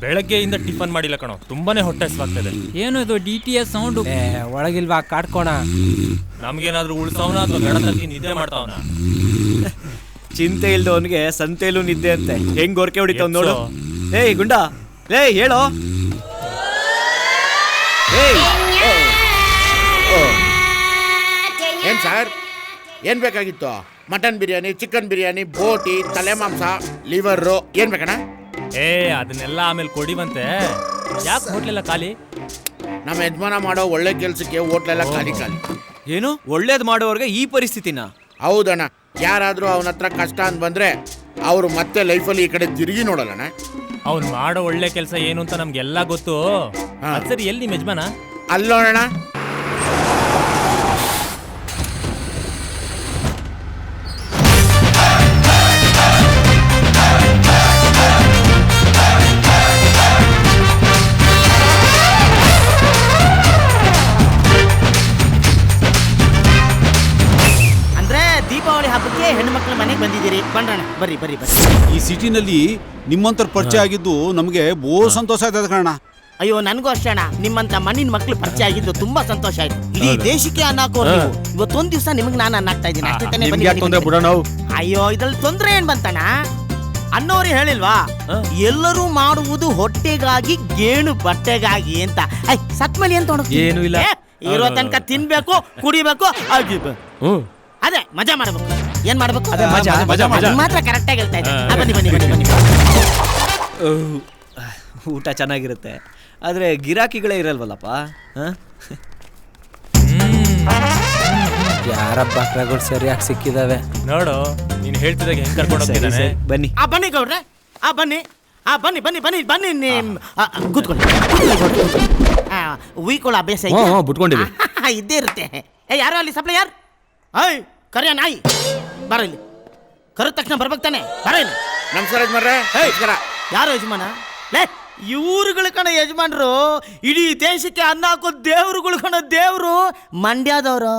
ಬೆಳಗ್ಗೆಯಿಂದ ಟಿಫನ್ ಮಾಡಿಲ್ಲ ಕಣೋ, ತುಂಬಾನೇ ಹೊಟ್ಟೆ ಹಸ್ವಾಗ್ತದೆ. ಏನು ಇದು DTS ಸೌಂಡು? ಒಳಗಿಲ್ವಾ ಕಾಡ್ಕೋಣ. ನಮ್ಗೇನಾದ್ರೂ ಉಳ್ಸವನ ಅಥವಾ ಗಡತಕ್ಕಿ ನಿದ್ದೆ ಮಾಡ್ತಾವನ? ಚಿಂತೆ ಇಲ್ದವನ್ಗೆ ಸಂತೆಯಲ್ಲೂ ನಿದ್ದೆ ಅಂತೆ. ಹೆಂಗ್ ಗೊರ್ಕೆ ಹೊಡಿತಾವ್ ನೋಡು. ಏಯ್ ಗುಂಡ, ಏಯ್ ಹೇಳೋ. ಏನ್ ಸರ್, ಏನ್ ಬೇಕಾಗಿತ್ತು? ಮಟನ್ ಬಿರಿಯಾನಿ, ಚಿಕನ್ ಬಿರಿಯಾನಿ, ಬೋಟಿ, ತಲೆ ಮಾಂಸ, ಲಿವರು, ಏನ್ ಬೇಕಣ್ಣ? ಅದನ್ನೆಲ್ಲ ಆಮೇಲೆ ಕೊಡಿವಂತೆ. ಯಾಕೆ ಹೋಟ್ಲೆಲ್ಲ ಖಾಲಿ? ನಮ್ಮ ಯಜಮಾನ ಮಾಡೋ ಒಳ್ಳೆ ಕೆಲ್ಸಕ್ಕೆ ಹೋಟ್ಲೆಲ್ಲ ಖಾಲಿ ಖಾಲಿ. ಏನು ಒಳ್ಳೇದ್ ಮಾಡೋರ್ಗೆ ಈ ಪರಿಸ್ಥಿತಿನ? ಹೌದಣ್ಣ. ಯಾರಾದ್ರೂ ಅವನ ಹತ್ರ ಕಷ್ಟ ಅಂತ ಬಂದ್ರೆ ಅವರು ಮತ್ತೆ ಲೈಫಲ್ಲಿ ಈ ಕಡೆ ತಿರುಗಿ ನೋಡಲ್ಲಣ್ಣ. ಅವ್ನು ಮಾಡೋ ಒಳ್ಳೆ ಕೆಲಸ ಏನು ಅಂತ ನಮ್ಗೆಲ್ಲ ಗೊತ್ತು. ಸರಿ, ಎಲ್ಲಿ ನಿಮ್ಮ ಯಜಮಾನ? ಅಲ್ಲೋಣ. ದೀಪಾವಳಿ ಹಬ್ಬಕ್ಕೆ ಹೆಣ್ಣು ಮಕ್ಕಳ ಮನೆಗೆ ಬಂದಿದ್ದೀರಿ. ಬಣ್ಣ ಬರ್ರಿ ಬರ್ರಿ ಬರ್ರಿ. ಈ ಸಿಟಿನಲ್ಲಿ ನಿಮ್ಮಂತರ ಪರಿಚಯ ಆಗಿದ್ದು ನಮಗೆ ಬಹು ಸಂತೋಷ ಆಯ್ತದ ಕಣ. ಅಯ್ಯೋ, ನನಗೂ ಅಷ್ಟೇ ಅಣ್ಣ. ನಿಮ್ಮಂತ ಮಣ್ಣಿನ ಮಕ್ಕಳು ಪರಿಚಯ ಆಗಿದ್ದು ತುಂಬಾ ಸಂತೋಷ ಆಯ್ತು. ಇಡೀ ದೇಶಕ್ಕೆ ಅನ್ನ ಹಾಕೋರು ನೀವು. ಇವತ್ತೊಂದ್ ದಿವಸ ನಿಮ್ಗೆ ನಾನು ಅನ್ನ ಹಾಕ್ತಾ ಇದ್ದೀನಿ ಅಷ್ಟೇ ತಾನೇ. ಅಯ್ಯೋ, ಇದ್ರಲ್ಲಿ ತೊಂದ್ರೆ ಏನ್ ಬಂತಣ್ಣ? ಅನ್ನೋರು ಹೇಳಿಲ್ವಾ, ಎಲ್ಲರೂ ಮಾಡುವುದು ಹೊಟ್ಟೆಗಾಗಿ ಗೇಣು ಬಟ್ಟೆಗಾಗಿ ಅಂತ. ಸತ್ಮಳಿ ಅಂತ ಏನು ಇಲ್ಲ, ಇರೋ ತನಕ ತಿನ್ಬೇಕು, ಕುಡಿಬೇಕು, ಅದೇ ಮಜಾ ಮಾಡ್ಬೇಕು. ಏನ್ ಮಾಡ್ಬೇಕು? ಮಾತ್ರ ಕರೆಕ್ಟ್ ಆಗಿ ಹೇಳ್ತಾ ಇದ್ದೆ. ಬನ್ನಿ ಬನ್ನಿ ಬನ್ನಿ ಬನ್ನಿ. ಊಟ ಚೆನ್ನಾಗಿರುತ್ತೆ, ಆದ್ರೆ ಗಿರಾಕಿಗಳೇ ಇರಲ್ವಲ್ಲಪ್ಪ. ಯಾರ ಬಕ್ರಗಳು ಸರಿಯಾಗಿ ಸಿಕ್ಕಿದಾವೆ ನೋಡು. ನೀನ್ ಹೇಳ್ತಿದಾಗ ಹೆಂಗ್ ಕರ್ಕೊಂಡು ಹೋಗ್ತಿದ್ದಾನೆ. ಬನ್ನಿ ಬನ್ನಿ ಗೌಡ್ರೆ, ಬನ್ನಿ ಬನ್ನಿ ಬನ್ನಿ ಬನ್ನಿ ಬನ್ನಿ. ಕೂತ್ಕೊಳ್ಳಿ. ಉಯ್ಕೊಳ್ಳೋ ಅಭ್ಯಾಸ ಬಿಟ್ಕೊಂಡಿವಿ ಇದ್ದೇ ಇರುತ್ತೆ. ಯಾರೋ ಅಲ್ಲಿ ಸಪ್ಲೈ ಯಾರು? ಕರಿಯ ನಾಯಿ ಬರ ಇಲ್ಲಿ. ಕರೆದ ತಕ್ಷಣ ಬರ್ಬೇಕು ತಾನೆ? ಬರ ಇಲ್ಲಿ. ನಮಸ್ಕಾರ ಯಜಮಾನ್ರೆ. ಯಾರು ಯಜಮಾನ? ಲೇ, ಇವ್ರುಗಳ ಕಣ ಯಜಮಾನ್ರು. ಇಡೀ ದೇಶಕ್ಕೆ ಅನ್ನ ಹಾಕೋ ದೇವ್ರುಗಳು ಕಣ ದೇವ್ರು. ಮಂಡ್ಯದವ್ರು.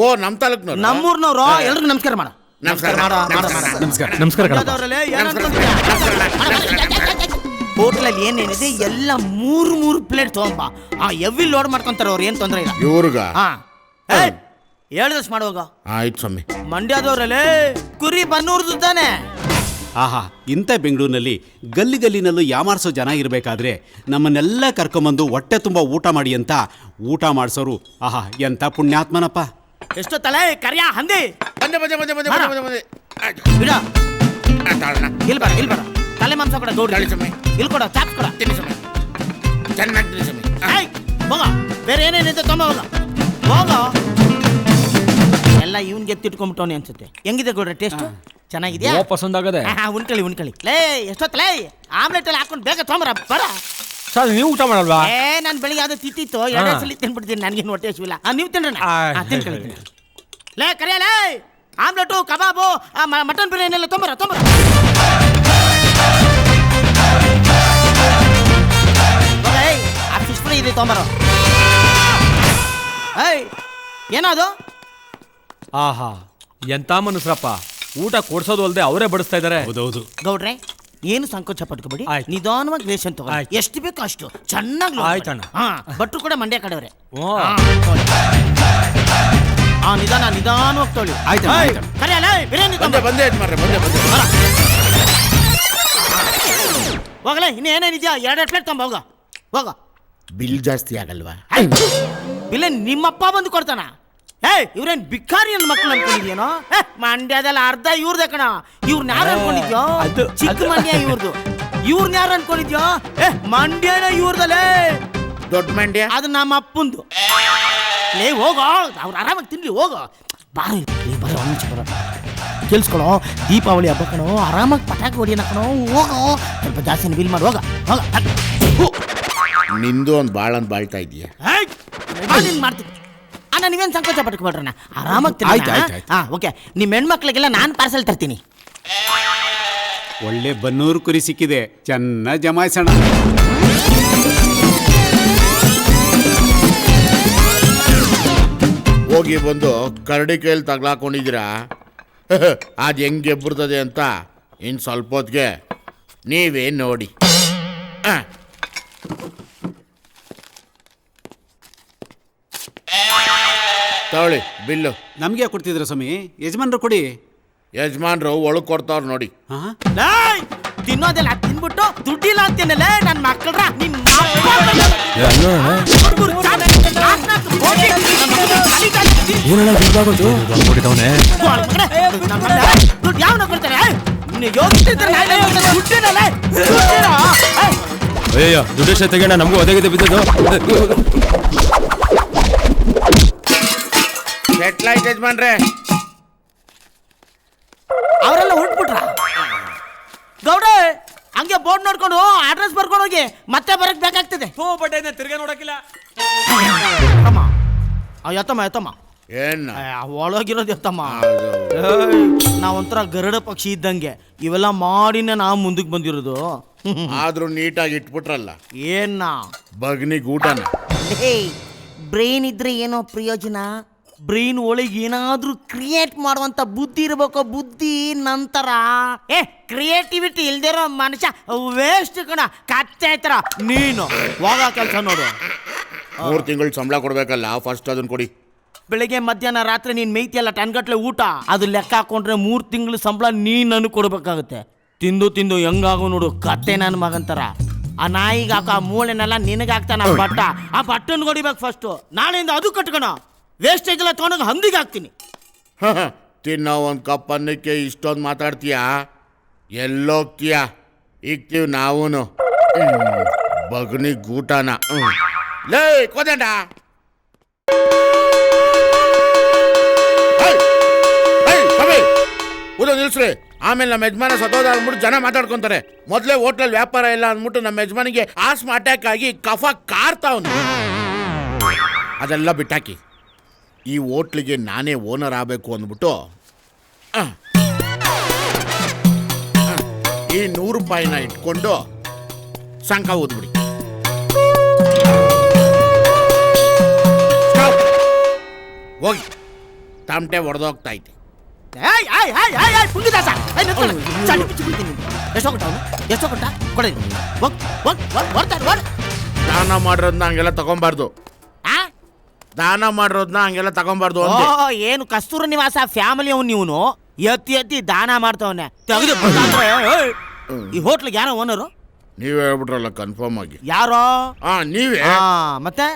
ಓ, ನಮ್ ತಾಲೂಕ್ನವ್ರು, ನಮ್ಮೂರ್ನವ್ರು. ಎಲ್ರಿಗೂ ನಮಸ್ಕಾರ ಮಾಡ. ಹೋಟ್ಲಲ್ಲಿ ಏನೇನಿದೆ ಎಲ್ಲ 3 ಪ್ಲೇಟ್ ತಗೊಂಬ. ಎವ್ವಿ ಲೋಡ್ ಮಾಡ್ಕೊಂತಾರ ಅವ್ರು. ಏನ್ ತೊಂದ್ರೆ ಇಲ್ಲ ಇವ್ರಿಗ. ಹೇಳಿದಷ್ಟು ಮಾಡುವಾಗ. ಆಯ್ತು ಸ್ವಾಮಿ. ಮಂಡ್ಯದವ್ರಲ್ಲೇ ಕುರಿ ಬನ್ನೂರ್ದು ತಾನೆ. ಆಹಾ, ಇಂಥ ಬೆಂಗಳೂರಿನಲ್ಲಿ ಗಲ್ಲಿ ಗಲ್ಲಿನಲ್ಲೂ ಯಾಮಾರಿಸೋ ಜನ ಇರಬೇಕಾದ್ರೆ ನಮ್ಮನ್ನೆಲ್ಲ ಕರ್ಕೊಂಬಂದು ಹೊಟ್ಟೆ ತುಂಬ ಊಟ ಮಾಡಿ ಅಂತ ಊಟ ಮಾಡಿಸೋರು. ಆಹಾ, ಎಂಥ ಪುಣ್ಯಾತ್ಮನಪ್ಪ. ಎಷ್ಟೋ ತಲೆ ಕರಿಯ ಹಂದಿ. ಬಂದೆ ಬಂದೆ ಬಂದೆ ಬಂದೆ ಬಂದೆ ಬಂದೆ. ಬಿಡ, ಇಲ್ಲಿ ಬೇಡ, ಇಲ್ಲಿ ಬೇಡ. ತಲೆ ಮಾಂಸ ಕೊಡ, ಗೌಡಿ ಇಲ್ಲಿ ಕೊಡ, ಚಾಪ್ಸ್ ಕೊಡ. ತಿನ್ನಿ ಸ್ವಾಮಿ, ಚೆನ್ನಾಗಿ ತಿನ್ನಿ ಸ್ವಾಮಿ. ಹೋಗ, ಬೇರೆ ಏನೇನಿದೆ ತೊಂಬ ಹೋಗ ಹೋಗ. ಎಲ್ಲ ಇವನ್ಗೆ ಎತ್ತಿಟ್ಕೊಂಡ್ಬಿಟ್ಟವನಿ ಅನ್ಸುತ್ತೆ. ಹೆಂಗಿದೆ ಗೌಡ್ರೆ ಟೇಸ್ಟ್? ಚೆನ್ನಾಗಿದ್ಯಾ? ಪಸಂದ್ ಆಗದೆ. ಉಣ್ಕಳಿ ಉಣ್ಕಳಿ. ಲೇ, ಎಷ್ಟೊತ್ತಲೇ ಆಮ್ಲೆಟ್ ಎಲ್ಲ ಹಾಕೊಂಡು ಬೇಗ ತೊಂಬರ ಬರ. ಸರ್, ನೀವು ಊಟ ಮಾಡಲ್ವಾ? ನಾನು ಬೆಳಿಗ್ಗೆ ಯಾವ್ದು ತಿತ್ತಿತ್ತು, 2 ಸಲ ತಿನ್ಬಿಡ್ತೀನಿ. ನನಗೇನು ಹೊಟ್ಟೆ ಹಸಿವಿಲ್ಲ. ನೀವು ತಿನ್ರಿ, ತಿನ್ಕಳಿ. ಲೇ ಕರಿಯಲೇ, ಆಮ್ಲೆಟು, ಕಬಾಬು, ಮಟನ್ ಬಿರಿಯಾನಿ ಎಲ್ಲ ತೊಂಬರ ತೊಂಬರ. ಆ ಫಿಶ್ ಫ್ರೈ ಇದೆ ತೊಂಬರ. ಏನದು? ಆಹಾ, ಎಂತ ಮನುಷ್ಯರಪ್ಪ. ಊಟ ಕೊಡ್ಸೋದು ಅಲ್ಲದೆ ಅವರೇ ಬಡಿಸ್ತಾ ಇದಾರೆ. ಹೌದೌದು ಗೌಡ್ರೆ, ಏನು ಸಂಕೋಚ ಪಟ್ಕೊಬೇಡಿ. ನಿಧಾನವಾಗಿ ರೇಷನ್ ತಗೊಳ್ಳಿ. ಎಷ್ಟು ಬೇಕೋ ಅಷ್ಟು ಚೆನ್ನಾಗಿ. ಆಯ್ತಣ್ಣ. ಭಟ್ರು ಕೂಡ ಮಂಡ್ಯ ಕಡೆಯವ್ರೆ. ನಿಧಾನ ನಿಧಾನವಾಗಿ ತೊಳಿ. ಕರಿಯಲ್ಲ, ಬಿರಿಯಾನಿ ಬಂದೆ ಯಜಮಾನ್ರೆ, ಬಂದೆ ಬಂದೆ. ಹೋಗಲೇ, ಇನ್ನು ಏನೇನಿದ್ಯಾ 2 ಪ್ಲೇಟ್ ತೊಂಬ. ಹೋಗ ಹೋಗ. ಬಿಲ್ ಜಾಸ್ತಿ ಆಗಲ್ವಾ? ಬಿಲ್ ನಿಮ್ಮಪ್ಪ ಬಂದು ಕೊಡ್ತಾನ. ಇವ್ರೇನ್ ಬಿಕ್ಕಾರಿ ನನ್ನ ಮಕ್ಕಳು ಅನ್ಕೊಂಡಿದ್ಯೇನೋ? ಮಂಡ್ಯದಲ್ಲಿ ಅರ್ಧ ಇವ್ರದೇ ಕಣ. ಇವ್ರನ್ನ ಯಾರು ಅನ್ಕೊಂಡಿದ್ಯೋ? ಚಿಕ್ಕ ಮಂಡ್ಯ ಇವ್ರದು. ಇವ್ರನ್ನ ಯಾರು ಅನ್ಕೊಂಡಿದ್ಯೋ? ಮಂಡ್ಯನ ಇವ್ರದಲ್ಲೇ. ದೊಡ್ಡ ಮಂಡ್ಯ ಅದು ನಮ್ಮ ಅಪ್ಪಂದು. ಲೇ ಹೋಗೋ, ಅವ್ರು ಆರಾಮಾಗಿ ತಿನ್ಲಿ. ಹೋಗೋ ಬಾರಿ ಬರೋ ಬರೋ. ಕೇಳಿಸ್ಕೊಳೋ, ದೀಪಾವಳಿ ಹಬ್ಬ ಕಣೋ, ಆರಾಮಾಗಿ ಪಟಾಕಿ ಹೊಡಿಯೋಣ ಕಣೋ. ಹೋಗೋ, ಸ್ವಲ್ಪ ಜಾಸ್ತಿ ಬಿಲ್ ಮಾಡಿ. ಹೋಗ ಹೋಗ. ನಿಂದು ಒಂದು ಬಾಳಂತ ಬಾಳ್ತಾ ಇದೀಯ. ಮಾಡ್ತೀನಿ. ನೀವೇನು ಸಂಕೋಚ ಪಟ್ಕೊಬೇಡ್ರಣ್ಣ, ಆರಾಮಾಗಿ ತಿನ್ನಿ. ಓಕೆ, ನಿಮ್ಮ ಹೆಣ್ಮಕ್ಳಿಗೆಲ್ಲ ನಾನು ಪಾರ್ಸಲ್ ತರ್ತೀನಿ. ಒಳ್ಳೆ ಬನ್ನೂರು ಕುರಿ ಸಿಕ್ಕಿದೆ, ಚೆನ್ನಾಗಿ ಜಮಾಯಿಸೋಣ. ಹೋಗಿ ಬಂದು ಕರಡಿ ಕೈಯಲ್ಲಿ ತಗ್ಲಾಕೊಂಡಿದ್ದೀರಾ. ಅದು ಹೆಂಗೆ ಬರ್ತದೆ ಅಂತ ಇನ್ನು ಸ್ವಲ್ಪ ಹೊತ್ತಿಗೆ ನೀವೇ ನೋಡಿ. ತಗೊಳ್ಳಿ ಬಿಲ್ಲು. ನಮಗೆ ಕೊಡ್ತಿದ್ರ ಸ್ವಾಮಿ, ಯಜಮಾನ್ರು ಕೊಡಿ. ಯಜಮಾನ್ರು ಒಳಗ್ ಕೊಡ್ತಾವ್ರ ನೋಡಿ. ಹಾ ಲೇಯ್, ತಿನ್ನೋದೆಲ್ಲ ದುಡ್ಡಿಲ್ಲ ಅಂತೀನಲ್ಲ ನನ್ನ ಮಕ್ಕಳ್ರ ನಿನ್ ಯಾವನ ಕೊಡ್ತಾರೆ ಅಯ್ಯೋ ದುಡ್ಡು ತೆಗೋಣ, ನಮಗೂ ಒದಗಿದೆ ಬಿದ್ದದು. ಸೆಟ್ಲಾಯ್ತು ಯಜಮಾನ್ರೆ. ಅವರೆಲ್ಲ ಹೊರಟ್ಬಿಟ್ರ. ಗೌಡ ಹಂಗೆ ಬೋರ್ಡ್ ನೋಡ್ಕೊಂಡು ಅಡ್ರೆಸ್ ಬರ್ಕೊಂಡು ಹೋಗಿ ಮತ್ತೆ ಬರಕ್ ಬೇಕಾಗ್ತದೆ. ತಿರ್ಗಾ ನೋಡಕ್ಕಿಲ್ಲ. ಎತ್ತಮ್ಮ ಏನ್ ಒಳಗಿರೋದು ಎತ್ತಮ್ಮ. ನಾವೊಂಥರ ಗರುಡ ಪಕ್ಷಿ ಇದ್ದಂಗೆ ಇವೆಲ್ಲ ಮಾಡಿನ ನಾವು ಮುಂದಕ್ಕೆ ಬಂದಿರೋದು. ಆದ್ರೂ ನೀಟಾಗಿ ಇಟ್ಬಿಟ್ರಲ್ಲ. ಏನ್ನ ಬಗ್ನಿಗ್ ಊಟನ. ಬ್ರೈನ್ ಇದ್ರೆ ಏನೋ ಪ್ರಯೋಜನ. ಬ್ರೈನ್ ಒಳಗೆ ಏನಾದ್ರೂ ಕ್ರಿಯೇಟ್ ಮಾಡುವಂತ ಬುದ್ಧಿ ಇರ್ಬೇಕು. ಬುದ್ಧಿ ನಂತರ ಕ್ರಿಯೇಟಿವಿಟಿ ಇಲ್ದಿರೋ ಮನುಷ್ಯ ವೇಸ್ಟ್ ಕಣ. ಕತ್ತೆ ಆಯ್ತಾರ ನೀನು ಹೋಗ ಕೆಲಸ ನೋಡು. 3 ತಿಂಗಳು ಸಂಬಳ ಕೊಡ್ಬೇಕಲ್ಲ, ಫಸ್ಟ್ ಅದನ್ನ ಕೊಡಿ. ಬೆಳಿಗ್ಗೆ ಮಧ್ಯಾಹ್ನ ರಾತ್ರಿ ನೀನ್ ಮೇಯ್ತಿಯಲ್ಲ ಟನ್ಗಟ್ಲೆ ಊಟ, ಅದು ಲೆಕ್ಕ ಹಾಕೊಂಡ್ರೆ 3 ತಿಂಗಳು ಸಂಬಳ ನೀನ್ ನನಗೆ ಕೊಡ್ಬೇಕಾಗುತ್ತೆ. ತಿಂದು ಹೆಂಗಾಗು ನೋಡು ಕತ್ತೆ ನನ್ನ ಮಗಂತರ. ಆ ನಾಯಿಗೆ ಹಾಕೋ ಆ ಮೂಳೆನೆಲ್ಲ ನಿನಗೆ ಹಾಕ್ತಾನ ಬಟ್ಟ. ಆ ಬಟ್ಟನ್ ಹೊಡಿಬೇಕು ಫಸ್ಟ್. ನಾಳೆಯಿಂದ ಅದು ಕಟ್ಕೋಣ. ವೇಸ್ಟೇಜ್ ಎಲ್ಲ ತೊಗೊಂಡೋಗಿ ಹಂದಿಗೆ ಹಾಕ್ತೀನಿ. ತಿನ್ನೋ ಒಂದು ಕಪ್ ಅನ್ನಕ್ಕೆ ಇಷ್ಟೊಂದು ಮಾತಾಡ್ತೀಯಾ? ಎಲ್ಲೋಗ್ತೀಯ? ಇಕ್ತೀವಿ ನಾವೂನು ಬಗ್ನಿಗ್ ಊಟನ. ಲೇ ಕೋದಂಡ, ಊದ ನಿಲ್ಸ್ರಿ. ಆಮೇಲೆ ನಮ್ಮ ಯಜಮಾನ ಸತೋದ ಅಂದ್ಬಿಟ್ಟು ಜನ ಮಾತಾಡ್ಕೊಂತಾರೆ. ಮೊದಲೇ ಹೋಟ್ಲಲ್ಲಿ ವ್ಯಾಪಾರ ಇಲ್ಲ ಅಂದ್ಬಿಟ್ಟು ನಮ್ಮ ಯಜಮಾನಿಗೆ ಆಸ್ಮ ಅಟ್ಯಾಕ್ ಆಗಿ ಕಫ ಕಾರ್ತಾವನು. ಅದೆಲ್ಲ ಬಿಟ್ಟಾಕಿ ಈ ಹೋಟ್ಲಿಗೆ ನಾನೇ ಓನರ್ ಆಗಬೇಕು ಅಂದ್ಬಿಟ್ಟು ಈ 100 ರೂಪಾಯಿನ ಇಟ್ಕೊಂಡು ಸಂಕ ಓದ್ಬಿಡಿ. ಹೋಗಿ ತಮಟೆ ಹೊಡೆದೋಗ್ತಾ ಐತೆ. ದಾನ ಮಾಡಿರೋದನ್ನ ಹಂಗೆಲ್ಲ ತಗೊಂಬಾರ್ದು. ದಾನ ಮಾಡಿರೋದನ್ನ ಹಂಗೆಲ್ಲ ತಗೊಂಬಾರ್ದು. ಏನು ಕಸ್ತೂರ ನಿವಾಸ ಫ್ಯಾಮಿಲಿ ಅವ್ನು ನೀವನು ಎತ್ತಿ ದಾನ ಮಾಡ್ತಾವನೆ. ತೆಗೆದು ಈ ಹೋಟ್ಲಿಗೆ ಯಾರೋ ಓನರು? ನೀವೇ ಹೇಳ್ಬಿಟ್ರಲ್ಲ ಕನ್ಫರ್ಮ್ ಆಗಿ. ಯಾರೋ? ನೀವೇ. ಮತ್ತೆ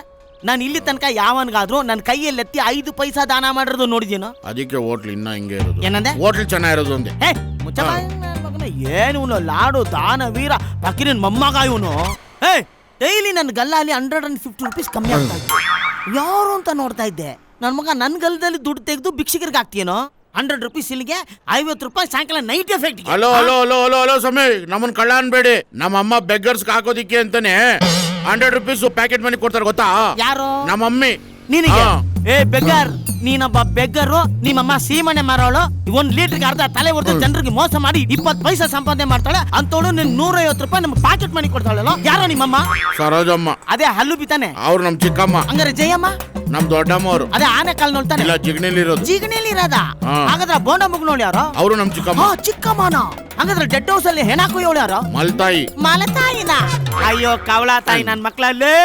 ನಾನು ಇಲ್ಲಿ ತನಕ ಯಾವನ್ಗಾದ್ರೂ ನನ್ನ ಕೈಯಲ್ಲಿ ಎತ್ತಿ 5 ಪೈಸಾ ದಾನ ಮಾಡಿರೋದು ನೋಡಿದೀನೋ? ಅದಕ್ಕೆ ಹೋಟ್ಲ್ ಇನ್ನ ಹಿಂಗೆ ಇರೋದು. ಏನಂದೆ? ಹೋಟ್ಲ್ ಚೆನ್ನಾಗಿರೋದು ಒಂದೇ. ಏನು ಲಾಡು ದಾನ ವೀರ ಪಕ್ಕಿನ ಮೊಮ್ಮಗ ಇವನು. ಡೈಲಿ ನನ್ನ ಗಲ್ಲಲ್ಲಿ 150 ರೂಪೀಸ್ ಕಮ್ಮಿ ಆಗ್ತಾ ಇತ್ತು. ಯಾರು ಅಂತ ನೋಡ್ತಾ ಇದ್ದೆ. ನನ್ನ ಮಗ ನನ್ನ ಗಲ್ಲದಲ್ಲಿ ದುಡ್ಡು ತೆಗೆದು ಭಿಕ್ಷಿಕರಿಗೆ ಹಾಕ್ತೀನೋ? 100 ರೂಪೀಸ್ ಇಲ್ಲಿಗೆ, 50 ರೂಪಾಯಿ ಸಾಯಂಕಾಲ night effect. Hello hello hello hello hello ಸಮಯ, ನಮ್ಮನ್ ಕಳ್ಳ ಅನ್ಬೇಡಿ. ನಮ್ಮಮ್ಮ ಬೆಗ್ಗರ್ಸ್ ಹಾಕೋದಿಕ್ಕೆ ಅಂತಾನೆ 100 ರೂಪೀಸ್ ಪ್ಯಾಕೆಟ್ ಮನಿ ಕೊಡ್ತಾರೆ ಗೊತ್ತಾ? ಯಾರು? ನಮ್ಮಮ್ಮಿ. ನಿನಗೆ ಬೆಗ್ಗರ್, ನೀನೊಬ್ಬ ಬೆಗ್ಗರು. ನಿಮ್ಮಮ್ಮ ಸೀಮಣ್ಣೆ ಮಾರೋಳು. 1 ಲೀಟರ್ಗೆ ಅರ್ಧ ತಲೆ ಹೊಡೆದು ಜನರಿಗೆ ಮೋಸ ಮಾಡಿ 20 ಪೈಸಾ ಸಂಪಾದನೆ ಮಾಡ್ತಾಳೆ. ಅಂತೋಳು ನಿನ್ 150 ರೂಪಾಯಿ ನಮ್ಮ ಪಾಕೆಟ್ ಮನಿ ಕೊಡ್ತಾಳಲ್ಲ. ಯಾರೋ ನಿಮ್ಮಮ್ಮ? ಸರೋಜಮ್ಮ. ಅದೇ ಹಲ್ಲು ಬಿತಾನೆ ಅವ್ರು ನಮ್ ಚಿಕ್ಕಮ್ಮ. ಹಂಗಾರೆ ಜಯಮ್ಮ? ನಮ್ ದೊಡ್ಡಮ್ಮ ಅವರು. ಅದೇ ಆನೆ ಕಾಲ್ ನೋಡ್ತಾನೆ. ಇಲ್ಲ ಜಿಗಣಿಲಿ ಇರೋದು. ಜಿಗಣಿಲಿ ಇರೋದ? ಹಾಗಾದ್ರೆ ಬೋಂಡ ಮುಗ್ ನೋಡಿ ಯಾರೋ? ಅವರು ನಮ್ ಚಿಕ್ಕಮ್ಮ. ಚಿಕ್ಕಮ್ಮನ? ಹಾಗಾದ್ರೆ ಡೆಡ್ ಹೌಸ್ ಅಲ್ಲಿ ಹೆಣ ಕುಯ್ಯೋಳು ಯಾರೋ? ಮಲ್ತಾಯಿ. ಮಲತಾಯಿನ? ಅಯ್ಯೋ ಕವಳ ತಾಯಿ ನನ್ ಮಕ್ಳಲ್ಲಿ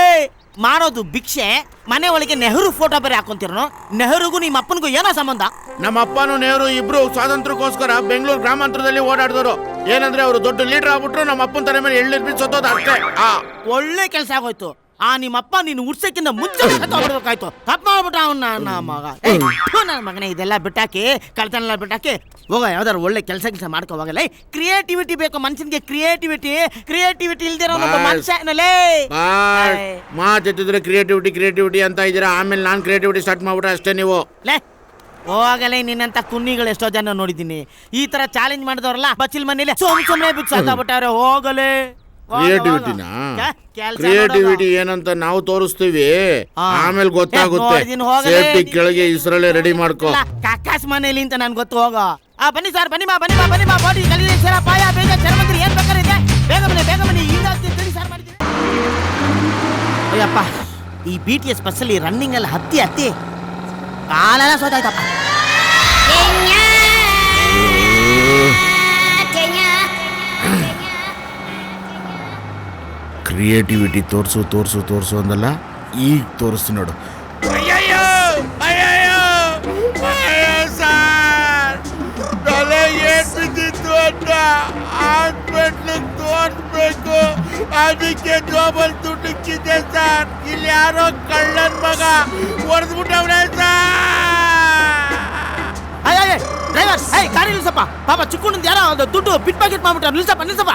ಮಾಡೋದು ಭಿಕ್ಷೆ. ಮನೆ ಒಳಗೆ ನೆಹರು ಫೋಟೋ ಬೇರೆ ಹಾಕೊಂತಿರೋ. ನೆಹರುಗೂ ನಿಮ್ಮ ಅಪ್ಪನಿಗೂ ಏನೋ ಸಂಬಂಧ? ನಮ್ಮ ಅಪ್ಪನು ನೆಹರು ಇಬ್ರು ಸ್ವಾತಂತ್ರ್ಯಕ್ಕೋಸ್ಕರ ಬೆಂಗಳೂರು ಗ್ರಾಮಾಂತರದಲ್ಲಿ ಓಡಾಡಿದವರು. ಏನಂದ್ರೆ ಅವರು ದೊಡ್ಡ ಲೀಡರ್ ಆಗ್ಬಿಟ್ರು, ನಮ್ಮ ಅಪ್ಪನ ತಲೆ ಮೇಲೆ ಎಳ್ಳಿರ್ಬಿಟ್ಟು ಸತ್ತೋದ ಅಷ್ಟೇ. ಒಳ್ಳೆ ಕೆಲಸ ಆಗೋಯ್ತು. ನಿಮ್ಮಪ್ಪ ನೀನು ಉಡ್ಸಕ್ಕಿಂತ ಮುಂಚೆ ಬಿಡ್ಬೇಕಾಯ್ತು. ತಪ್ಪು ಮಾಡ್ಬಿಟ್ಟ ಅವನ್ನ ನನ್ನ ಮಗ. ನನ್ನ ಮಗನೇ ಇದೆಲ್ಲ ಬಿಟ್ಟಾಕಿ, ಕಳ್ತನೆಲ್ಲ ಬಿಟ್ಟಾಕಿ ಹೋಗ ಯಾವ್ದಾರು ಒಳ್ಳೆ ಕೆಲಸ ಮಾಡ್ಕೊ ಹೋಗಲ್ಲ. ಕ್ರಿಯೇಟಿವಿಟಿ ಬೇಕು ಮನುಷ್ಯನಿಗೆ. ಕ್ರಿಯೇಟಿವಿಟಿ ಇಲ್ದಿರೋ ಮನುಷ್ಯನಲ್ಲೇ ಮಾತಿದ್ರೆ ಕ್ರಿಯೇಟಿವಿಟಿ ಅಂತ ಇದ್ದೀರಾ. ಆಮೇಲೆ ನಾನು ಕ್ರಿಯೇಟಿವಿಟಿ ಸ್ಟಾರ್ಟ್ ಮಾಡ್ಬಿಟ್ರೆ ಅಷ್ಟೇ ನೀವು. ಹೋಗಲೇ ನಿನ್ನಂತ ಕುನ್ನಿಗಳು ಎಷ್ಟೋ ಜನ ನೋಡಿದ್ದೀನಿ. ಈ ತರ ಚಾಲೆಂಜ್ ಮಾಡಿದವ್ರಲ್ಲ ಬಚ್ಚಿಲ್ ಮನೇಲಿ ಸುಮ್ಮನೆ ಬಿಟ್ಟು ಸಾಕಾಗ್ಬಿಟ್ಟಾರೆ. ಹೋಗಲೇ ಕ್ರಿಯೇಟಿವಿಟಿನ ಕ್ರಿಯೇಟಿವಿಟಿ ಏನಂತ ನಾವು ತೋರಿಸ್ತೀವಿ, ಆಮೇಲೆ ಗೊತ್ತಾಗುತ್ತೆ. ಸೇಫ್ಟಿ ಕೆಳಗೆ ಇಸ್ರಲ್ಲೇ ರೆಡಿ ಮಾಡ್ಕೋ. ಕಾಕಾಸ್ ಮನೇಲಿ ಅಂತ ನನ್ ಗೊತ್ತು. ಹೋಗ ಬನ್ನಿ ಸರ್, ಬನ್ನಿ ಮಾ ಬಾಡಿ ಕಲಿದೆ ಸರ ಪಾಯ ಬೇಗ ಚರ್ಮಂತ್ರಿ ಏನ್ ಬೇಕಾರಿದೆ ಬೇಗ ಬನ್ನಿ ಈಗ ಸರ್ ಮಾಡಿದ್ದೀನಿ. ಅಯ್ಯಪ್ಪ ಈ BTS ಬಸ್ಸಲ್ಲಿ ರನ್ನಿಂಗ್ ಎಲ್ಲ ಹತ್ತಿ ಕಾಲೆಲ್ಲ ಸೋತಾಯ್ತಪ್ಪ. ಕ್ರಿಯೇಟಿವಿಟಿ ತೋರ್ಸು ಅಂದಲ್ಲ, ಈಗ ತೋರಿಸ್ತು ನೋಡು. ಅಯ್ಯಯ್ಯೋ ಅದಕ್ಕೆ ಜೋಬಲ್ ದುಡ್ಡಿಕ್ಕಿದ್ದೆ ಸರ್. ಇಲ್ಲಿ ಯಾರೋ ಕಳ್ಳನ್ ಮಗ ಹೊಡೆದ್ಬಿಟ್ಟವ್ರೆ ಸರ್. ಡ್ರೈವರ್ ಗಾಡಿ ನಿಲ್ಸಪ್ಪ. ಪಾಪ ಚಿಕ್ಕುಂಡ್ ಯಾರೋ ದುಡ್ಡು ಪಿಟ್ ಪ್ಯಾಕೆಟ್ ಮಾಡ್ಬಿಟ್ಟ. ನಿಲ್ಸಪ್ಪ.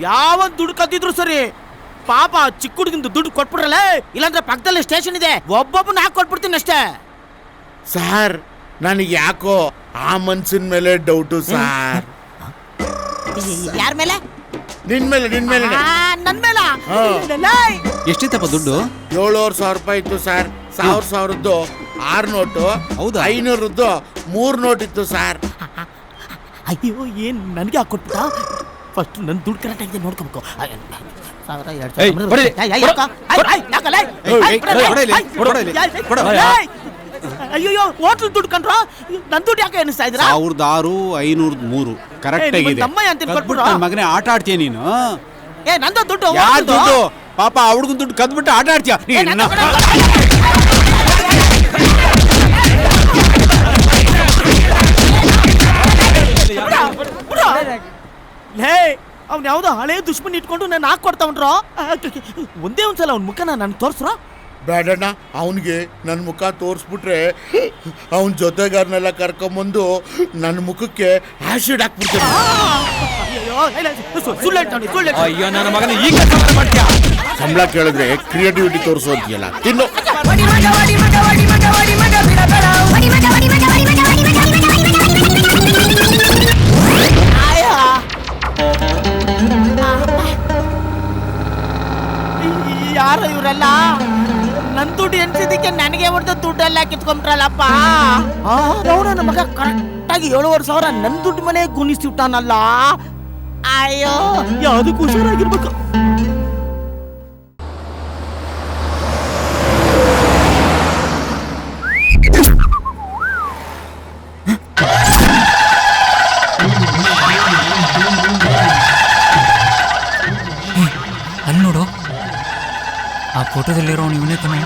ಯಾವ ದುಡ್ಡು ಕದ್ದಿದ್ರು ಸರಿ, ಪಾಪ ಚಿಕ್ಕ ಹುಡುಗಿಂದು ದುಡ್ಡು ಕೊಟ್ಬಿಡ್ರಲ್ಲ. ಇಲ್ಲಾಂದ್ರೆ ಪಕ್ಕದಲ್ಲಿ ಸ್ಟೇಷನ್ ಇದೆ, ಒಬ್ಬೊಬ್ಬನ ಹಾಕಿ ಕೊಟ್ಬಿಡ್ತೀನಿ ಅಷ್ಟೇ. ಸರ್ ನನಗೆ ಯಾಕೋ ಆ ಮನ್ಸಿನ ಮೇಲೆ ಡೌಟು ಸರ್. ಯಾರ ಮೇಲೆ? ನಿನ್ ಮೇಲೆ ನನ್ ಮೇಲ? ಎಷ್ಟಿತ್ತಪ್ಪ ದುಡ್ಡು? 7,500 ರೂಪಾಯಿ ಇತ್ತು ಸರ್. 1,000 6 ನೋಟು, ಹೌದಾ? 500 3 ನೋಟ್ ಇತ್ತು ಸರ್. ಅಯ್ಯೋ ಏನ್ ನನಗೆ ಹಾಕೊಟ್ಬಿಟ್ಟ. ಫಸ್ಟ್ ನನ್ ದುಡ್ಡು ಕರೆಕ್ಟ್ ಆಗಿದೆ ನೋಡ್ಕೋಬೇಕು. ಅಯ್ಯೋ ಹೋಟ್ಲ್ ದುಡ್ಡು ಕಂಡ್ರ, ನನ್ ದುಡ್ಡು ಯಾಕೆ ಎನಿಸ್ತಾ ಇದ್ರ? 1,600, 503 ಕರೆಕ್ಟ್ ಆಗಿದೆ. ನನ್ ಮಗನೇ ಆಟ ಆಡ್ತೀಯ ನೀನು? ನಂದು ದುಡ್ಡು. ಯಾರ್ ದುಡ್ಡು? ಪಾಪ ಹುಡುಗನ್ ದುಡ್ಡು ಕದ್ಬಿಟ್ಟು ಆಟ ಆಡ್ತೀಯ. ಅವ್ನು ಯಾವ್ದೋ ಹಳೆ ದುಶ್ಮನ್ ಇಟ್ಕೊಂಡು ನಾನು ಹಾಕೊಡ್ತಾವನ್ರೋ. ಒಂದೇ ಒಂದ್ಸಲ ಅವ್ನ ಮುಖನ ನನ್ ತೋರ್ಸ್ರೋ. ಬೇಡಣ್ಣ, ಅವನಿಗೆ ನನ್ನ ಮುಖ ತೋರಿಸ್ಬಿಟ್ರೆ ಅವನ ಜೊತೆಗಾರನೆಲ್ಲ ಕರ್ಕೊಂಬಂದು ನನ್ನ ಮುಖಕ್ಕೆ ಆಸಿಡ್ ಹಾಕ್ಬಿಡ್ತಾರೆ. ಅಯ್ಯೋ ನನ್ನ ಮಗನ ಈಗ ಮಾಡ್ತೀಯ. ಸಂಬಳ ಕೇಳಿದ್ರೆ ಕ್ರಿಯೇಟಿವಿಟಿ ತೋರಿಸೋದಿಯಲ್ಲ. ತಿನ್ನು. ಯಾರು ಇವರೆಲ್ಲ? ನನ್ ದುಡ್ಡು ಎನ್ಸಿದ್ದಕ್ಕೆ ನನಗೆ ಹೊಡೆದ ದುಡ್ಡೆಲ್ಲ ಕಿತ್ಕೊಂಡ್ರಲ್ಲಪ್ಪ. ನನ್ನ ಮಗ ಕರೆಕ್ಟಾಗಿ 7,500 ನನ್ ದುಡ್ಡು ಮನೆ ಗುಣಿಸ್ಬಿಟ್ಟಾನಲ್ಲ. ಅಯ್ಯೋ ಯಾವ್ದಕ್ಕೂ ಹುಷಾರಾಗಿರ್ಬೇಕು. ಅಲ್ಲಿ ನೋಡು, ಆ ಫೋಟೋದಲ್ಲಿರೋ ಇವನೇ ತಾನೆ.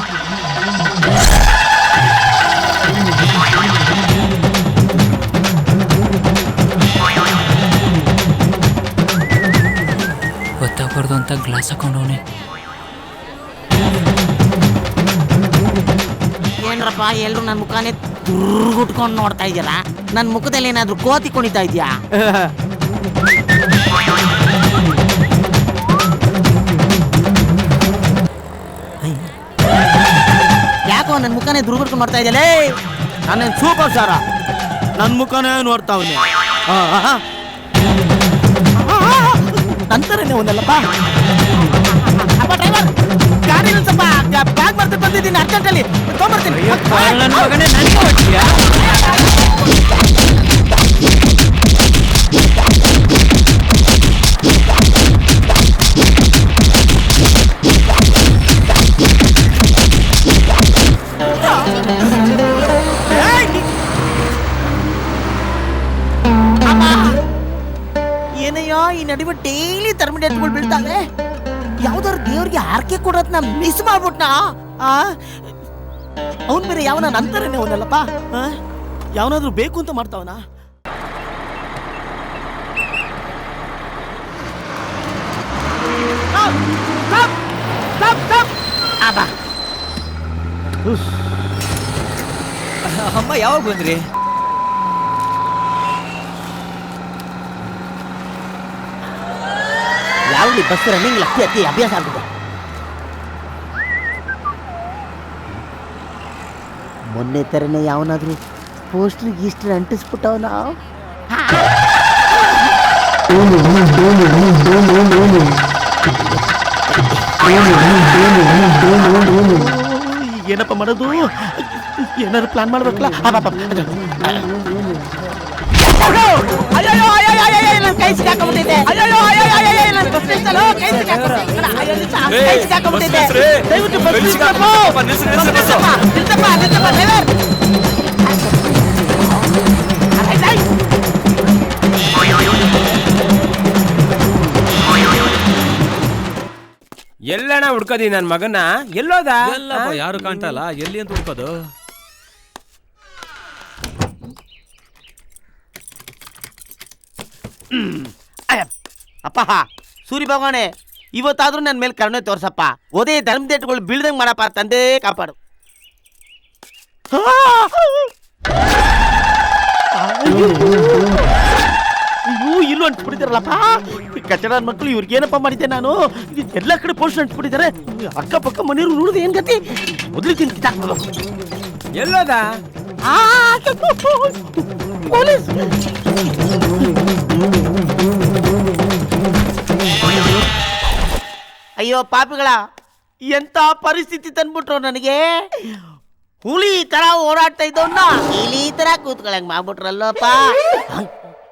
ಗೊತ್ತಾಗ್ಬಾರ್ದು ಅಂತ ಗ್ಲಾಸ್ ಹಾಕೊಂಡವನೇ. ಏನ್ರಪ್ಪ ಎಲ್ರು ನನ್ನ ಮುಖಾನೇ ತುರ್ಗುಟ್ಕೊಂಡು ನೋಡ್ತಾ ಇದೀರಾ? ನನ್ನ ಮುಖದಲ್ಲಿ ಏನಾದ್ರು ಕೋತಿ ಕುಣಿತಾ ಇದ್ಯಾ? ಯಾಕೋ ನನ್ನ ಮುಖಾನೇ ದುರ್ಗುಟ್ಕೊಂಡು ನೋಡ್ತಾ ಇದೆಯಲ್ಲೇ? ನಾನೇನು ಸೂಪರ್ ಸ್ಟಾರ? ನನ್ನ ಮುಖಾನೇ ನೋಡ್ತಾವನೆ. ನಂತರನೇ ಒಂದಲ್ಲಪ್ಪ. ಅಪ್ಪ ಡ್ರೈವರ್, ಗಾಡಿ ನಿಲ್ಸಪ್ಪ. ಬ್ಯಾಗ್ ಬರ್ದು ಬಂದಿದ್ದೀನಿ, ಅರ್ಜೆಂಟಲ್ಲಿ ತೊಗೊಂಬರ್ತೀನಿ. ನನ್ನ ಮಗನೇ ನನಗೆ ಹೊಡ್ತೀಯಾ? ಏನಯ್ಯೋ ಈ ನಡುವೆ ಡೈಲಿ ತರ್ಮಿನೇಟ್ಗಳು ಬೀಳ್ತಾವೆ. ಯಾವ್ದಾದ್ರು ದೇವ್ರಿಗೆ ಆರ್ಕೆ ಕೊಡೋದನ್ನ ಮಿಸ್ ಮಾಡ್ಬಿಟ್ನಾ? ಅವನ್ ಬೇರೆ ಯಾವನ ನಂತರನೇ ಅವನಲ್ಲಪ್ಪ. ಯಾವನಾದ್ರೂ ಬೇಕು ಅಂತ ಮಾಡ್ತಾವನ? ಅಮ್ಮ ಯಾವಾಗ ಬಂದ್ರಿ? ಯಾವ್ದು ಬಸ್ ರನ್ನಿಂಗ್ ಅತಿ ಅಭ್ಯಾಸ ಆಗಿದೆ. ಮೊನ್ನೆ ತರನೇ ಯಾವನಾದ್ರೂ ಪೋಸ್ಟರ್ ಗೀಸ್ಟರ್ ಅಂಟಿಸ್ಬಿಟ್ಟವನ? ಏನಪ್ಪ ಮಾಡೋದು? ಏನಾದ್ರು ಪ್ಲಾನ್ ಮಾಡ್ಬೇಕಲ್ಲ. ಕೈ ಸಿಕ್ಕಾಕೊಂಡ್ಬಿಟ್ಟಿದೆ. ದಯವಿಟ್ಟು ಎಲ್ಲಣ್ಣ ಹುಡ್ಕೋದಿ ನನ್ನ ಮಗನ? ಎಲ್ಲೋದ? ಎಲ್ಲಪ್ಪ ಯಾರು ಕಾಣ್ತಲ್ಲ, ಎಲ್ಲಿ ಅಂತ ಹುಡ್ಕೋದು? ಅಪ್ಪ ಸೂರ್ಯ ಭಗವಾನೆ ಇವತ್ತಾದ್ರೂ ನನ್ನ ಮೇಲೆ ಕರುಣೆ ತೋರ್ಸಪ್ಪ. ಒದೇ ಧರ್ಮದೇಟಗಳು ಬೀಳ್ದಂಗ್ ಮಾಡಪ್ಪ ತಂದೆ ಕಾಪಾಡು. ಇಲ್ಲೂ ಅಂಟಿಸ್ಬಿಟ್ಟಿದಾರಲ್ಲಪ್ಪ ಕಚಡ ಮಕ್ಕಳು. ಇವ್ರಿಗೇನಪ್ಪ ಮಾಡಿದ್ದೆ ನಾನು? ಎಲ್ಲ ಕಡೆ ಪೋಸ್ಟ್ ಅಂಟಿಸ್ಬಿಟ್ಟಿದ್ದಾರೆ. ಅಕ್ಕಪಕ್ಕ ಮನೆಯವ್ರು ನೋಡಿದ್ರೆ ಏನ್ ಗತಿ? ಮೊದಲು ಕಿತ್ತಾಕ್ಬೋದು. ಎಲ್ಲೋದ? ಪೊಲೀಸ್ ಅಯ್ಯೋ ಪಾಪಿಗಳ, ಎಂತ ಪರಿಸ್ಥಿತಿ ತಂದ್ಬಿಟ್ರು ನನಗೆ. ಹುಲಿ ತರ ಓಡಾಡ್ತಾ ಇದ್ದವನ್ನ ಇಲಿ ತರ ಕೂತ್ಕೊಳಂಗ್ ಮಾಡ್ಬಿಟ್ರಲ್ಲಪ್ಪ.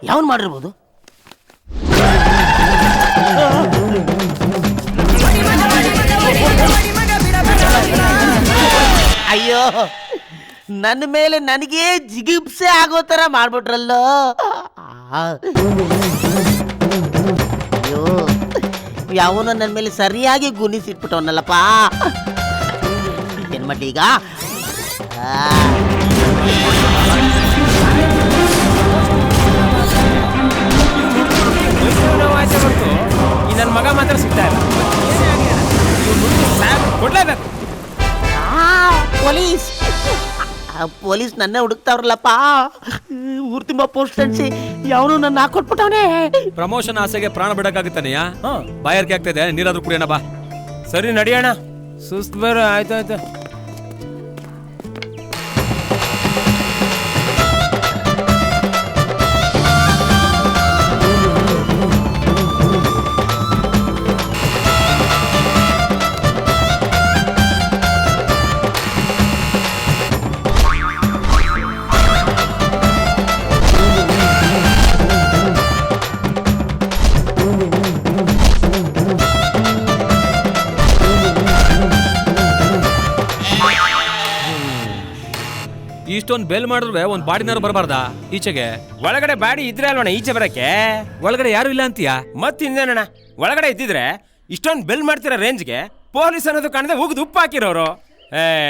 ಯಾವನ್ ಮಾಡಿರ್ಬೋದು? ಅಯ್ಯೋ, ನನ್ನ ಮೇಲೆ ನನಗೆ ಜಿಗುಪ್ಸೆ ಆಗೋ ತರ ಮಾಡ್ಬಿಟ್ರಲ್ಲೋ. ಅಯ್ಯೋ, ಯಾವನು ನನ್ನ ಮೇಲೆ ಸರಿಯಾಗಿ ಗುಣಿಸಿಟ್ಬಿಟ್ಟವನಲ್ಲಪ್ಪ. ಏನ್ ಮಾಡ್ಲಿ ಈಗ? ಈ ನನ್ನ ಮಗ ಮಾತ್ರ ಸಿಗ್ತಾ ಇಲ್ಲ. ಕೊಡ್ಲೇಬೇಕು. ಪೊಲೀಸ್ ಪೊಲೀಸ್ ನನ್ನೇ ಹುಡುಕ್ತಾವ್ರಲ್ಲಪ್ಪ. ಊರ್ ತುಂಬಾ ಪೋಸ್ಟ್ ಅಂಟಿಸಿ ಯಾವನು ನನ್ನ ಹಾಕೊಟ್ಬಿಟ್ಟವನೇ. ಪ್ರಮೋಷನ್ ಆಸೆಗೆ ಪ್ರಾಣ ಬಿಡಕ್ಕಾಗುತ್ತಾನೆಯಾ? ಬಾಯಾರಿಕೆ ಆಗ್ತದೆ, ನೀರಾದ್ರೂ ಕುಡಿಯೋಣ ಬಾ. ಸರಿ ನಡಿಯೋಣ. ಸುಸ್ತು ಬೇರೆ. ಆಯ್ತಾಯ್ತು. ಇಷ್ಟೊಂದು ಬೆಲ್ ಮಾಡಿದ್ರೆ ಒಂದ್ ಬಾಡಿನಾರು ಬರಬಾರ್ದಾ ಈಚೆಗೆ? ಒಳಗಡೆ ಬಾಡಿ ಇದ್ರೆ ಅಲ್ವಣ ಈಚೆ ಬರಕ್ಕೆ? ಒಳಗಡೆ ಯಾರು ಇಲ್ಲ ಅಂತೀಯಾ? ಮತ್ತಿಂದೇನಣ್ಣ, ಒಳಗಡೆ ಇದ್ದಿದ್ರೆ ಇಷ್ಟೊಂದು ಬೆಲ್ ಮಾಡ್ತಿರೋ ರೇಂಜ್ಗೆ ಪೊಲೀಸ್ ಅನ್ನೋದು ಕಾಣದೆ ಉಗ್ದು ಉಪ್ಪು ಹಾಕಿರೋರು.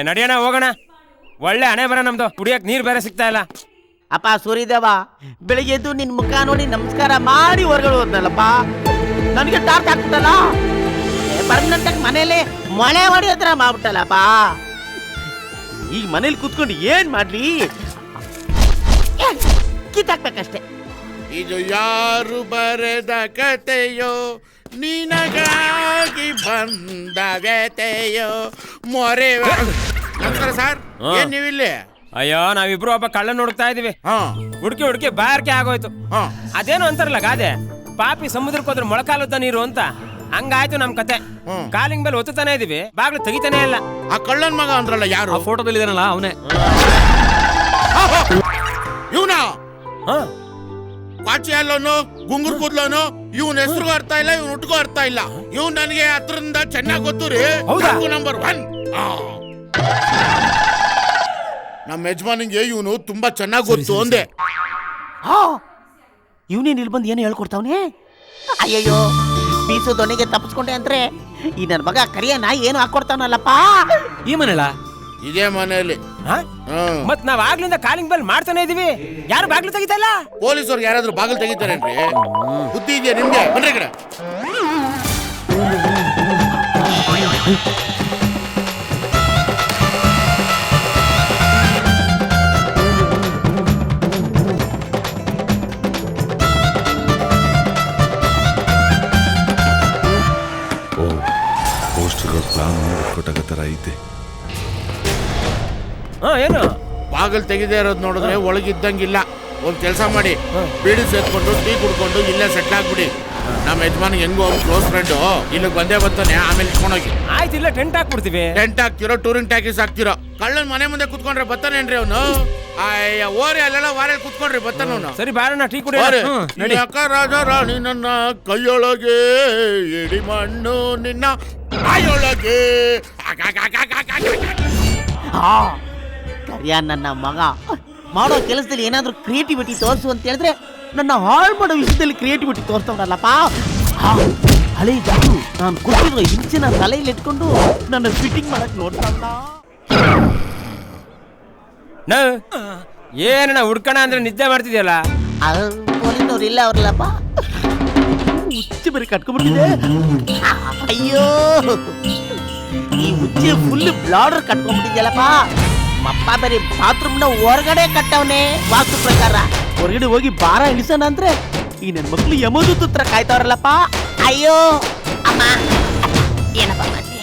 ನಡಿಯೋಣ, ಹೋಗೋಣ. ಒಳ್ಳೆ ಹಣೆ ಬರ ನಮ್ದು. ಕುಡಿಯಕ್ ನೀರ್ ಬೇರೆ ಸಿಗ್ತಾ ಇಲ್ಲ. ಅಪ್ಪ ಸೂರ್ಯದೇವ, ಬೆಳಿಗ್ಗೆ ಎದ್ದು ನಿನ್ ಮುಖ ನೋಡಿ ನಮಸ್ಕಾರ ಮಾಡಿ ಹೊರಗಡೆ ಹೋದ್ನಲ್ಲಪ್ಪ. ನನಗೆ ಟಾರ್ಚ್ ಹಾಕ್ಬಿಟ್ಟಲ್ಲ. ಪರ್ಮನೆಂಟ್ ಮನೇಲಿ ಮಳೆ ಹೊಡಿ ಹತ್ರ ಮಾಡ್ಬಿಟ್ಟಲ್ಲಪ್ಪ. ಈಗ ಮನೇಲಿ ಕೂತ್ಕೊಂಡು ಏನ್ ಮಾಡ್ಲಿ? ಕಿತ್ತಾಕ್ಬೇಕಷ್ಟೇ. ಇದು ಯಾರು ಬರೆದ ಕತೆಯೋ, ನಿನಗಾಗಿ ಬಂದ ವ್ಯತೆಯೋ ಮೊರೆ. ನಮಸ್ಕಾರ ಸರ್, ಏನ್ ನೀವಿಲ್ಲಿ? ಅಯ್ಯೋ, ನಾವಿಬ್ರು ಒಬ್ಬ ಕಳ್ಳ ನೋಡ್ತಾ ಇದೀವಿ. ಹುಡುಕಿ ಹುಡುಕಿ ಬಾಯಾರಿಕೆ ಆಗೋಯ್ತು. ಅದೇನು ಅಂತಾರಲ್ಲ ಗಾದೆ, ಪಾಪಿ ಸಮುದ್ರಕ್ಕೆ ಹೋದ್ರೆ ಮೊಳಕಾಲುದ್ದ ನೀರು ಅಂತ. ಹಂಗಾಯ್ತು ನಮ್ ಕತೆ. ಕಾಲಿಂಗ್ ಮೇಲೆ ಒತ್ತುತ್ತಾನೆ ಇದೀವಿ, ಬಾಗ್ಲು ತೆಗಿತಾನೆ ಇಲ್ಲ. ಆ ಕಳ್ಳನ್ ಮಗ ಅಂದ್ರಲ್ಲ ಯಾರು? ಆ ಫೋಟೋದಲ್ಲಿ ಇದಾನಲ್ಲ ಅವನೇ. ಇವನ ಪಾಚಿ ಅಲ್ಲೋನು, ಗುಂಗುರ್ ಕೂದ್ಲೋನು. ಇವನ್ ಹೆಸರು ಅರ್ಥ ಇಲ್ಲ, ಇವ್ನ ಹುಟ್ಕೋ ಅರ್ಥ ಇಲ್ಲ. ಇವ್ ನನಗೆ ಹತ್ರದಿಂದ ಚೆನ್ನಾಗಿ ಗೊತ್ತು ರೀ. ನಂಬರ್ 1. ನಮ್ಮ ಯಜಮಾನಿಗೆ ಇವನು ತುಂಬಾ ಚೆನ್ನಾಗಿ ಗೊತ್ತು ಅಂದೆ. ಇವನೇನು ಇಲ್ಲಿ ಬಂದು ಏನು ಹೇಳ್ಕೊಡ್ತಾವನೆ? ಅಯ್ಯಯ್ಯೋ, ಬೀಸು ದೊಣ್ಣೆಗೆ ತಪ್ಪಿಸ್ಕೊಂಡೆ ಅಂದ್ರೆ ಈ ನನ್ನ ಮಗ ಕರಿಯ ನಾಯಿ ಏನು ಹಾಕೊಡ್ತಾನಲ್ಲಪ್ಪ. ಈ ಮನೆಲ್ಲ ಇದೇ ಮನೆಯಲ್ಲಿ ಮತ್ ನಾವ್ ಆಗ್ಲಿಂದ ಕಾಲಿಂಗ್ ಬೆಲ್ ಮಾಡ್ತಾನೆ ಇದೀವಿ, ಯಾರು ಬಾಗ್ಲು ತೆಗಿತಾ ಇಲ್ಲ. ಪೊಲೀಸರು ಯಾರಾದ್ರೂ ಬಾಗಿಲು ತೆಗಿತಾರೇನ್ರಿ? ಬುದ್ಧಿ ಇದೆಯಾ ನಿಮ್ಗೆ? ಬನ್ರಿ ಕಡೆ. ಏನು ಬಾಗಿಲು ತೆಗಿದೇ ಇರೋದು ನೋಡಿದ್ರೆ ಒಳಗಿದ್ದಂಗಿಲ್ಲ. ಒಂದ್ ಕೆಲಸ ಮಾಡಿ, ಬೀಡಿ ಸೇರ್ಕೊಂಡು ಟೀ ಕುಡ್ಕೊಂಡು ಇಲ್ಲೇ ಸೆಟ್ಲ್ ಆಗ್ಬಿಡಿ. ನಮ್ಮ ಯಜಮಾನ್ ಹೆಂಗೋ ಕ್ಲೋಸ್ ಫ್ರೆಂಡ್ ಇಲ್ಲಿಗೆ ಬಂದೇ ಬರ್ತಾನೆ. ಆಮೇಲೆ ಇಟ್ಕೊಂಡೋಗಿ. ಆಯ್ತು, ಇಲ್ಲ ಟೆಂಟ್ ಹಾಕ್ಬಿಡ್ತೀವಿ. ಟೆಂಟ್ ಹಾಕ್ತಿರೋ, ಟೂರಿಂಗ್ ಟ್ಯಾಕೀಸ್ ಹಾಕ್ತಿರೋ. ಕಳ್ಳನ್ ಮನೆ ಮುಂದೆ ಕುತ್ಕೊಂಡ್ರೆ ಬರ್ತಾನೇನ್ರಿ ಅವನು? ಅಯ್ಯ, ಓರಿ ಅಲ್ಲೆಲ್ಲ ವಾರಲ್ಲಿ ಕುತ್ಕೊಂಡ್ರಿ ಬರ್ತಾನ ಅವನು. ಸರಿ ಬಾರಣ್ಣ, ಟೀ ಕುಡಿ. ಯಾಕ ರಾಜ ರಾಣಿ ನನ್ನ ಕೈಯೊಳಗೆ, ಎಡಿ ಮಣ್ಣು ನಿನ್ನ ಬಾಯೊಳಗೆ. ಕರಿಯ ನನ್ನ ಮಗ ಮಾಡೋ ಕೆಲಸದಲ್ಲಿ ಏನಾದ್ರೂ ಕ್ರಿಯೇಟಿವಿಟಿ ತೋರಿಸು ಅಂತ ಹೇಳಿದ್ರೆ ನನ್ನ ಹಾಳು ಮಾಡೋ ವಿಷಯದಲ್ಲಿ ಕ್ರಿಯೇಟಿವಿಟಿ ತೋರಿಸ್ತವ್ರಲ್ಲಪ್ಪ. ಹಳೆ ಜಾಡು ನಾನು ಕೊಟ್ಟಿರೋ ಹಿಂಚಿನ ತಲೆಯಲ್ಲಿ ಇಟ್ಕೊಂಡು ನನ್ನ ಫಿಟ್ಟಿಂಗ್ ಮಾಡಕ್ ನೋಡ್ತಾವಲ್ಲ. ಏನಣ್ಣ ಹುಡ್ಕಣ ಅಂದ್ರೆ ನಿದ್ದೆ ಮಾಡ್ತಿದ್ಯಲ್ಲ? ಪೊಲೀಸ್ನವ್ರು ಇಲ್ಲ ಅವ್ರಲ್ಲಪ್ಪ. ಹುಚ್ಚಿ ಬರೀ ಕಟ್ಕೊಂಡ್ಬಿಟ್ಟಿದೆ. ಅಯ್ಯೋ ಈ ಹುಚ್ಚಿ ಫುಲ್ ಬ್ಲಾಡರ್ ಕಟ್ಕೊಂಡ್ಬಿಟ್ಟಿದ್ಯಲ್ಲಪ್ಪ. ಮಪ್ಪ ಬರೀ ಬಾತ್ರೂಮ್ನ ಹೊರಗಡೆ ಕಟ್ಟವನೆ ವಾಸ್ತು ಪ್ರಕಾರ. ಹೊರಗಡೆ ಹೋಗಿ ಭಾರ ಇಳಿಸೋಣ ಅಂದ್ರೆ ಈ ನನ್ನ ಮಕ್ಳು ಯಮದೂತ ಹತ್ರ ಕಾಯ್ತಾವ್ರಲ್ಲಪ್ಪ. ಅಯ್ಯೋ ಅಮ್ಮ, ಏನಪ್ಪ ಮಾಡ್ಲಿ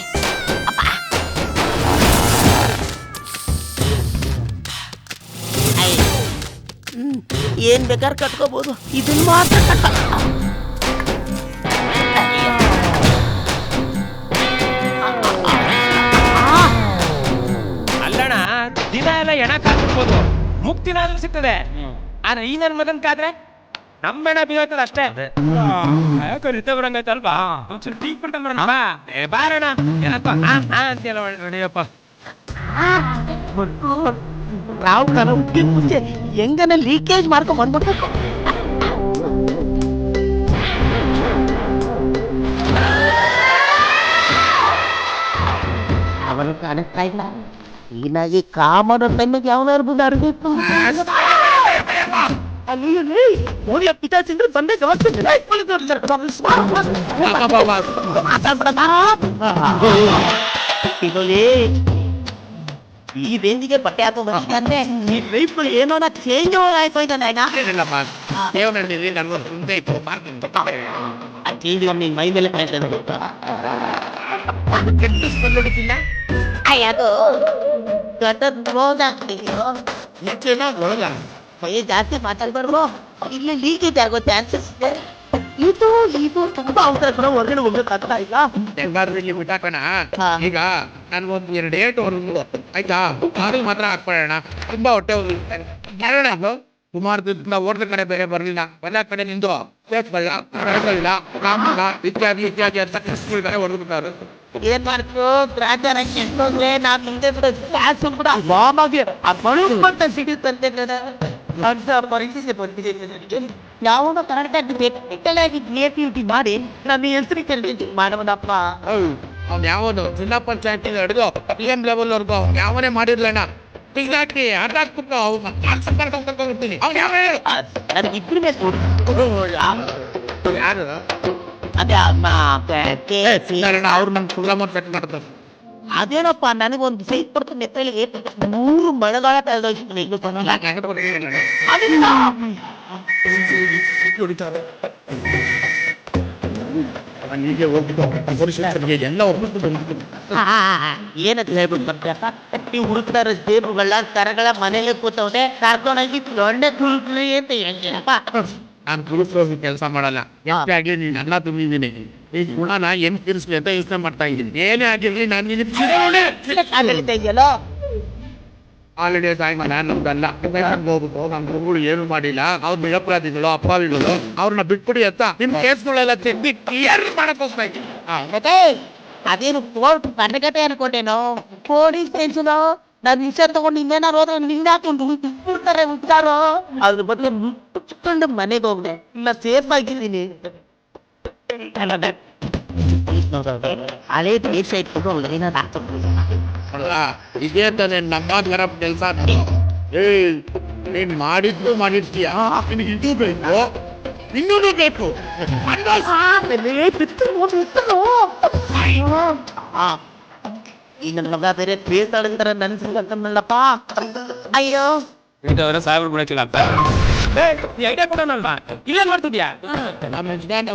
ಅಪ್ಪ. ಏನ್ ಬೇಕಾದ್ರೆ ಕಟ್ಕೋಬಹುದು, ಇದನ್ನ ಮಾತ್ರ ಕಟ್ಟ. ಅಲ್ಲಣ್ಣ, ದಿನ ಎಲ್ಲ ಎಣ ಕಾದ್ಬಿಡ್ಬೋದು, ಮುಕ್ತಿನಾದ್ರೂ ಸಿಗ್ತದೆ. ಆದ್ರೆ ಈ ನನ್ ಮಗನ್ ಕಾದ್ರೆ ನಮ್ ಬೆಣ ಬಿದ್ದೋಯ್ತದ ಅಷ್ಟೇ. ರಿತ ಬರಂಗೈತಲ್ವಾ, ಒಂಚೂರು ಟೀ ಕೊಡ್ಕೊಂಡ್ ಬರೋಣ ಬಾ. ಬಾರಣ ಏನಪ್ಪ ಅಂತೆಲ್ಲ ನಡೆಯಪ್ಪ. ರಾವ್ ಕರ ಮುಂಚೆ ಹೆಂಗನ ಲೀಕೇಜ್ ಮಾಡ್ಕೊಂಡ್ ಬಂದ್ಬಿಟ್ಟು ಅವನು ಕಾಣಿಸ್ತಾ ಇಲ್ಲ. ಹೀಗಾಗಿ ಕಾಮನ ಟೈಮಿಗೆ ಯಾವನಾರು ಬಂದು ಅರ್ಬೇಕು. ಅಲ್ಲಿ ಪಿತಾಚಿಂದ್ರೆ ಬಂದೆ ಈ ರೇಂಜಿಗೆ ಬಟ್ಟೆ ಹಾಕೊಂಡ್ರೆ ಈ ಲೈಫ್ ಏನೋ ಚೇಂಜ್ ಆಯ್ತು ಚೇಂಜ್ ಮೈ ಮೇಲೆ ಅದು ಜಾಸ್ತಿ ಮಾತಾಡ್ಬಾರ್ದು. ಇಲ್ಲಿ ಲೀಕೇಜ್ ಆಗೋ ಚಾನ್ಸಸ್ ಇದೆ. ಇದು ತುಂಬಾ ಅವಸರ ಕೂಡ ಹೊರಗಡೆ ಹೋಗ್ಬೇಕಾಗ್ತಾ ಇಲ್ಲ. ಬಿಟ್ಟಾಕೋಣ. ಈಗ ನನ್ಗೊಂದು 2 ಡೇಟ್ ಆಯ್ತಾ, ಅದು ಮಾತ್ರ ಹಾಕ್ಕೊಳ್ಳೋಣ. ತುಂಬಾ ಹೊಟ್ಟೆ ಹೋಗ್ಲಿಲ್ಲ, ಸುಮಾರು ದಿವಸದಿಂದ ಹೋಟ್ಲ ಕಡೆ ಬೇರೆ ಬರಲಿಲ್ಲ. ಎಲ್ಲ ಕಡೆ ನಿಂದು ಇಲ್ಲ ಕಾಮಲ್ಲ ಇತ್ಯಾದಿ ಇತ್ಯಾದಿ ಅಂತ ಕಡೆ ಹೊಡೆದ್ಬಿಟ್ಟಾರು. ಏನ್ ಮಾಡ್ತು ಗ್ರಾಚಾರ ಎಷ್ಟೋದ್ರೆ ನಾನ್ ಮುಂದೆ ಕ್ಲಾಸ್ ಕೂಡ ಬಾಮಾಗಿ ಆ ಮಳುವಂತ ಸಿಗುತ್ತಂತೆ ಅಂತ ಪರಿಸ್ಥಿತಿ ಬಂದಿದೆ. ಯಾವಾಗ ಕರೆಕ್ಟಾಗಿ ಕ್ರಿಯೇಟಿವಿಟಿ ಮಾಡಿ ನನ್ನ ಹೆಸರಿಗೆ ಮಾಡಬಹುದಪ್ಪ. ಅವ್ನು ಯಾವನು ಜಿಲ್ಲಾ ಪಂಚಾಯತಿ ಹಿಡಿದು PM ಲೆವೆಲ್ ವರ್ಗು ಯಾವನೇ ಮಾಡಿರ್ಲಣ್ಣ. ಟಿಗ್ಲಾಕಿ ಹಾಕ್ಬಿಟ್ಟು ಹೋಗ್ತೀನಿ. ಅವ್ನು ಯಾವ ನನಗೆ ಇಬ್ಬರು ಮೇಲೆ ಯಾರು ಅದೇ ಅವ್ರು ನಮ್ಗೆ ಪ್ರೋಗ್ರಾಮ್ ಸೆಟ್ ಮಾಡ್ತಾರೆ. ಅದೇನಪ್ಪ ನನಗೊಂದು ಸೈಟ್ ಕೊಡ್ತು ನೆತ್ತಲಿಗೆ 100 ಮಳೆಗಾಲ ಏನಂತ ಹೇಳ್ಬಿಟ್ಟು ಬರ್ತೀಯ ಹುಡುಕ್ತಾರ ಜೇಬುಗಳ ಕರಗಳ ಮನೇಲಿ ಕೂತವ್ರೆ ಕರ್ಕೊಂಡೋಗಿ ದೊಡ್ಡ ತುಳುಕ್ಲಿ ಅಂತ ಹೆಂಗಪ್ಪ. ನಾನು ತುಳುಕೋಗಿ ಕೆಲಸ ಮಾಡಲ್ಲ. ಎಷ್ಟೇ ಆಗಲಿ ನೀನು ಅನ್ನ ತುಂಬಿದ್ದೀನಿ, ಈ ಗುಣನ ಹೆಂಗ್ ತೀರಿಸ್ಲಿ ಅಂತ ಯೋಚನೆ ಮಾಡ್ತಾ ಇದ್ದೀನಿ. ಏನೇ ಆಗಿರ್ಲಿ ನಾನು ಇದೆಯಲ್ಲ ಆಲ್ರೆಡಿ ಸಾಯಂಕಾಲ ನಮ್ದಲ್ಲ ಹೋಗ್ಬಿಟ್ಟು ನಮ್ಮ ಗುರುಗಳು ಏನು ಮಾಡಿಲ್ಲ, ಅವ್ರು ನಿರಪರಾಧಿಗಳು ಅಪ್ಪಾವಿಗಳು, ಅವ್ರನ್ನ ಬಿಟ್ಬಿಡಿ ಅಂತ ನಿಮ್ ಕೇಸ್ಗಳೆಲ್ಲ ತೆಗ್ದು ಕ್ಲಿಯರ್ ಮಾಡಕ್ ಹೋಗ್ತಾ ಇದ್ದೀನಿ. ಮತ್ತೆ ಅದೇನು ಕೋರ್ಟ್ ಕನ್ನಗಟ್ಟೆ ಅನ್ಕೊಂಡೇನೋ ಪೊಲೀಸ್ ಸ್ಟೇಷನು. ನಾನು ವಿಚಾರ ತಗೊಂಡು ಇನ್ನೇನಾರು ಹೋದ್ರೆ ನಿಂದ ಹಾಕೊಂಡು ಬಿಡ್ತಾರೆ ಬಿಡ್ತಾರೋ. ಅದ್ರ ಬದಲು ಮುಚ್ಕೊಂಡು ಮನೆಗೆ ಹೋಗ್ದೆ ಇಲ್ಲ ಸೇಫ್ ಆಗಿದ್ದೀನಿ. ಹಳೇ ದೇಶ ಇಟ್ಕೊಂಡು ಏನಾದ್ರು ಇದೇ ತಾನೆ ನಮ್ಮ ಕೆಲಸ. ನೀನ್ ಮಾಡಿರ್ತೀಯ, ನಿನಗೆ ಇದು ಬೇಕು, ಇನ್ನೂ ಬೇಕು. ಈಗ ಮಗ ಬೇರೆ ಬೇಸಾಡಿದ್ರೆ ನನ್ಸಲ್ಲಪ್ಪ. ಅಯ್ಯೋ ಸಾಹೇಬ್ರು ಬಿಡಕ್ಕಿಲ್ಲ ಅಂತ ಐಡಿಯಾ ಕೊಡೋಣಲ್ವಾ? ಇಲ್ಲೇನ್ ಮಾಡ್ತಿದ್ಯಾ? ನಮ್ಮ ಯಜಮಾನ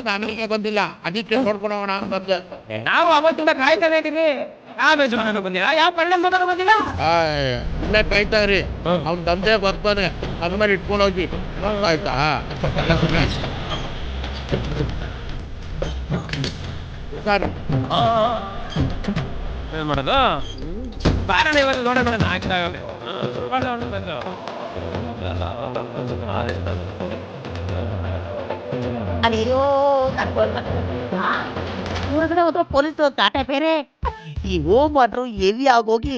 ಫ್ಯಾಮಿಲಿಗೆ ಬಂದಿಲ್ಲ, ಅದಕ್ಕೆ ನೋಡ್ಕೊಳೋಣ ಅಂತ ನಾವು ಅವತ್ತಿಂದ ಕಾಯ್ತಾನೆ ಇದೀವಿ. ಯಾವ ಯಜಮಾನ ಬಂದಿಲ್ಲ, ಯಾವ ಪಳ್ಳೆ ಮಗನ ಬಂದಿಲ್ಲ. ಇಲ್ಲೇ ಕಾಯ್ತಾ ಇರಿ, ಅವ್ನ ತಂದೆ ಬರ್ತಾನೆ, ಅದ ಮೇಲೆ ಇಟ್ಕೊಂಡು ಹೋಗಿ ಆಯ್ತಾ. ಏನ್ ಮಾಡೋದು? ಬಾರಣ ಇವತ್ತು ನೋಡೋಣ. ಅಯ್ಯೋ ಹೊರಗಡೆ ಹೋದ್ರೆ ಪೊಲೀಸ್ ಕಾಟ ಬೇರೆ. ಈ ಹೋಗ್ಬಾರ್ದು ಹೆವಿ ಆಗೋಗಿ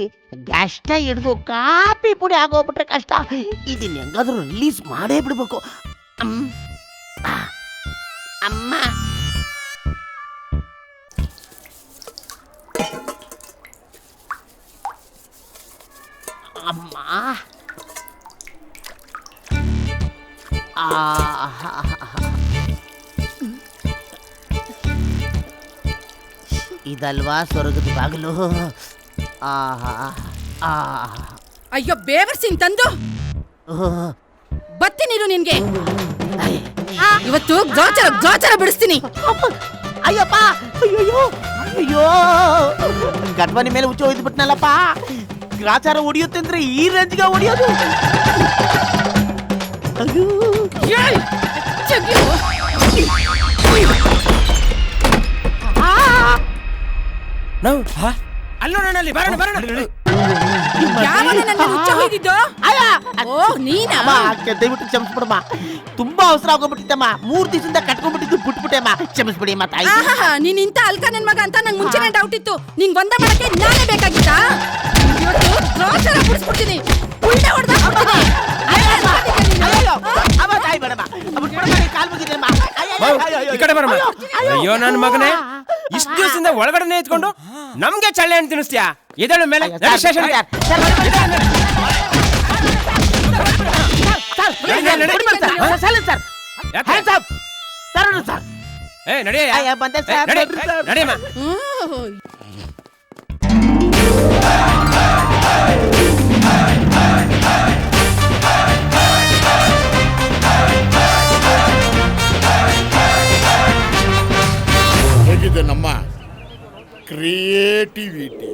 ಕಷ್ಟ ಹಿಡ್ದು ಕಾಪಿ ಪುಡಿ ಆಗೋಗ್ಬಿಟ್ರೆ ಕಷ್ಟ. ಇದನ್ನ ಹೆಂಗಾದ್ರೂ ರಿಲೀಸ್ ಮಾಡೇ ಬಿಡ್ಬೇಕು. ಅಮ್ಮ ಅಮ್ಮ ಇದಲ್ವಾ ಸ್ವರ್ಗದ ಬಾಗಿಲು. ಅಯ್ಯೋ ಬೇವರ್ಸಿನ್ ತಂದು ಬತ್ತೀನಿರು ನಿನ್ಗೆ. ಇವತ್ತು ಗೋಚರ ಬಿಡಿಸ್ತೀನಿ. ಅಯ್ಯಪ್ಪ, ಅಯ್ಯೋ ಅಯ್ಯೋ, ಗಡ್ಬನಿ ಮೇಲೆ ಹುಚ್ಚ ಹೋಯ್ದು ಬಿಟ್ನಲ್ಲಪ್ಪ. ಗ್ರಾಚಾರ ಹೊಡಿಯುತ್ತೆ ಅಂದ್ರೆ ಈ ರೇಂಜ್ಗೆ ಹೊಡಿಯೋದು. ಅಲ್ಲೋಣಲ್ಲಿ ಬರೋಣ ಬರೋಣ. ದಯವಿಟ್ಟು ಕ್ಷಮಿಸ್ಬಿಡಮ್ಮ, ತುಂಬಾ ಅವಸರ ಆಗೋಗ್ಬಿಟ್ಟಿತ್ತಮ್ಮ. 3 ದಿವಸದಿಂದ ಕಟ್ಕೊಂಡ್ಬಿಟ್ಟಿದ್ದು ಬಿಟ್ಬಿಟ್ಟೆಮ್ಮ, ಕ್ಷಮಿಸ್ಬಿಡಿ ಅಮ್ಮ ತಾಯಿ. ನೀನ್ ಇಂತ ಅಲ್ಕ ನನ್ ಮಗ ಅಂತ ನಂಗೆ ಮುಂಚೆನೆ ಡೌಟ್ ಇತ್ತು. ನಿಂಗ್ ಒಂದ ಮಾಡಕ್ಕೆ ನಾನೇ ಬೇಕಾಗಿತ್ತ. ಇವತ್ತು ಗೋಚರ ಬಿಡಿಸ್ಬಿಡ್ತೀನಿ. ಉಲ್ಟಾ ಹೊಡೆದ ಈ ಕಡೆ ಬರಮ್ಮ. ಅಯ್ಯೋ ನನ್ನ ಮಗನೇ, ಇಷ್ಟು ದಿವಸದಿಂದ ಒಳಗಡೆ ಇದ್ಕೊಂಡು ನಮ್ಗೆ ಚಳ್ಳೆ ಹಣ್ಣು ತಿನ್ನಿಸ್ತೀಯಾ? ಇದಳ ಮೇಲೆ ನಡಿಯಮ್ಮ. ಹೇಗಿದೆ ನಮ್ಮ ಕ್ರಿಯೇಟಿವಿಟಿ?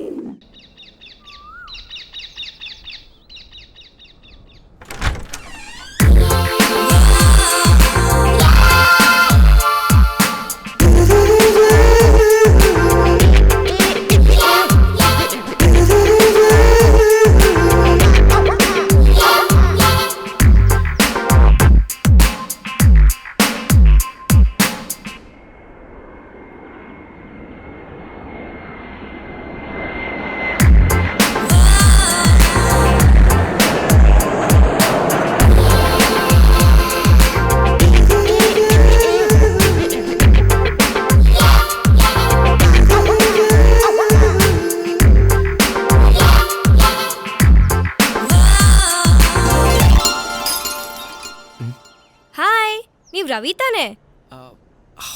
ರವಿ ತಾನೆ?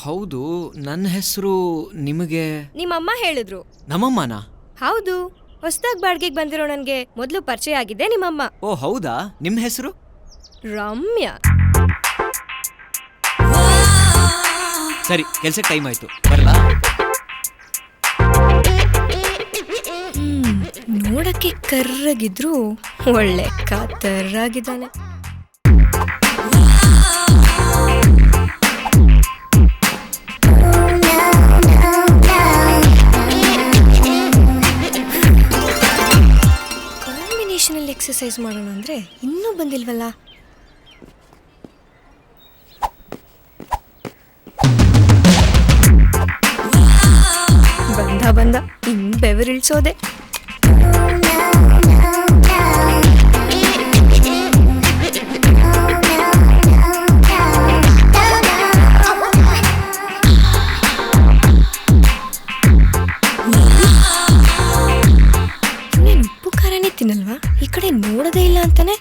ಹೌದು, ನನ್ನ ಹೆಸರು ನಿಮಗೆ ನಿಮ್ಮಮ್ಮ ಹೇಳಿದ್ರು. ನಮ್ಮಮ್ಮನ? ಹೌದು, ಹೊಸದಾಗಿ ಬಾಡಿಗೆಗೆ ಬಂದಿರೋ ನನಗೆ ಮೊದಲು ಪರಿಚಯ ಆಗಿದೆ ನಿಮ್ಮಮ್ಮ. ಓ ಹೌದಾ? ನಿಮ್ಮ ಹೆಸರು? ರಮ್ಯಾ. ಸರಿ, ಕೆಲ್ಸಕ್ಕೆ ಟೈಮ್ ಆಯ್ತು, ಬರಲಾ? ನೋಡಕ್ಕೆ ಕರ್ರಗಿದ್ರು ಒಳ್ಳೆ ಕಾತರಾಗಿದ್ದಾನೆ. ಕಾಂಬಿನೇಷನಲ್ಲಿ ಎಕ್ಸರ್ಸೈಸ್ ಮಾಡೋಣ ಅಂದ್ರೆ ಇನ್ನೂ ಬಂದಿಲ್ವಲ್ಲ. ಬಂದ ಇನ್ನು ಬೆವರಿಳಿಸೋದೆ. ಉಪ್ಪು ಖಾರನೇ ತಿನ್ನಲ್ವಾ? ಈ ಕಡೆ ನೋಡೋದೇ ಇಲ್ಲ ಅಂತಾನೆ.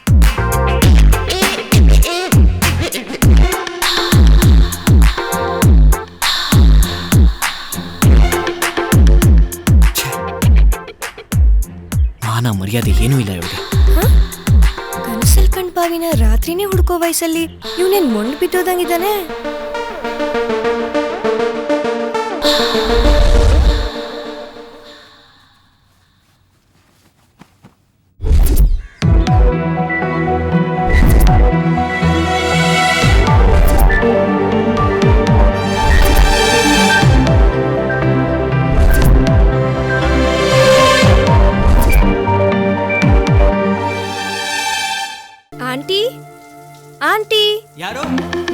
ಮಾನ ಮರ್ಯಾದೆ ಏನೂ ಇಲ್ಲ ಇವಳಿಗೆ. ಕನಸಲ್ ಕಂಡ್ ಬಾವಿನ ರಾತ್ರಿನೇ ಹುಡ್ಕೋ ವಯಸ್ಸಲ್ಲಿ ಇವನೇನ್ ಮೊಂಡು ಬಿದ್ದೋದಂಗಿದ್ದಾನೆ. Aunty, aunty. ಯಾರು?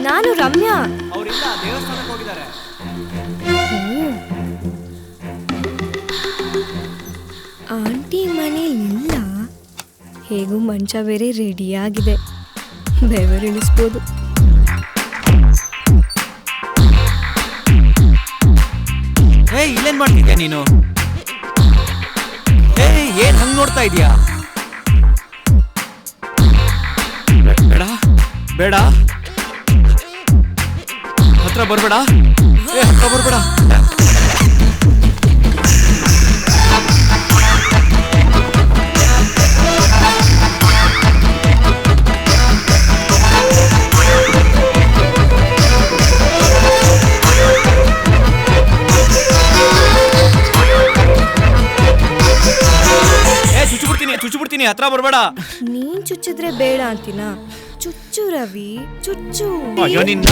ನಾನು ರಮ್ಯಾ. ಅವರಿಂದ ದೇವಸ್ಥಾನಕ್ಕೆ ಹೋಗಿದ್ದಾರೆ. ಆಂಟಿ ಮನೇಲಿಲ್ಲ. ಹೇಗೂ ಮಂಚ ಬೇರೆ ರೆಡಿಯಾಗಿದೆ, ಬೆವರಿಳಿಸ್ಬೋದು. ಇಲ್ಲೇನ್ ಮಾಡ್ತಿದ್ಯಾ ನೀನು? ಏನ್ ಹಂಗ್ ನೋಡ್ತಾ ಇದೀಯಾ? ಬೇಡ ಬೇಡ, ಹತ್ರ ಬರ್ಬೇಡ, ಹತ್ರ ಬರ್ಬೇಡ. ಚುಚ್ತೀನಿ, ಹತ್ರ ಬರ್ಬೇಡ. ನೀನ್ ಚುಚ್ಚಿದ್ರೆ ಬೇಡ ಅಂತೀನ. ಚುಚ್ಚು ರವಿ, ಚುಚ್ಚು. ಅಯ್ಯೋ ನಿನ್ನ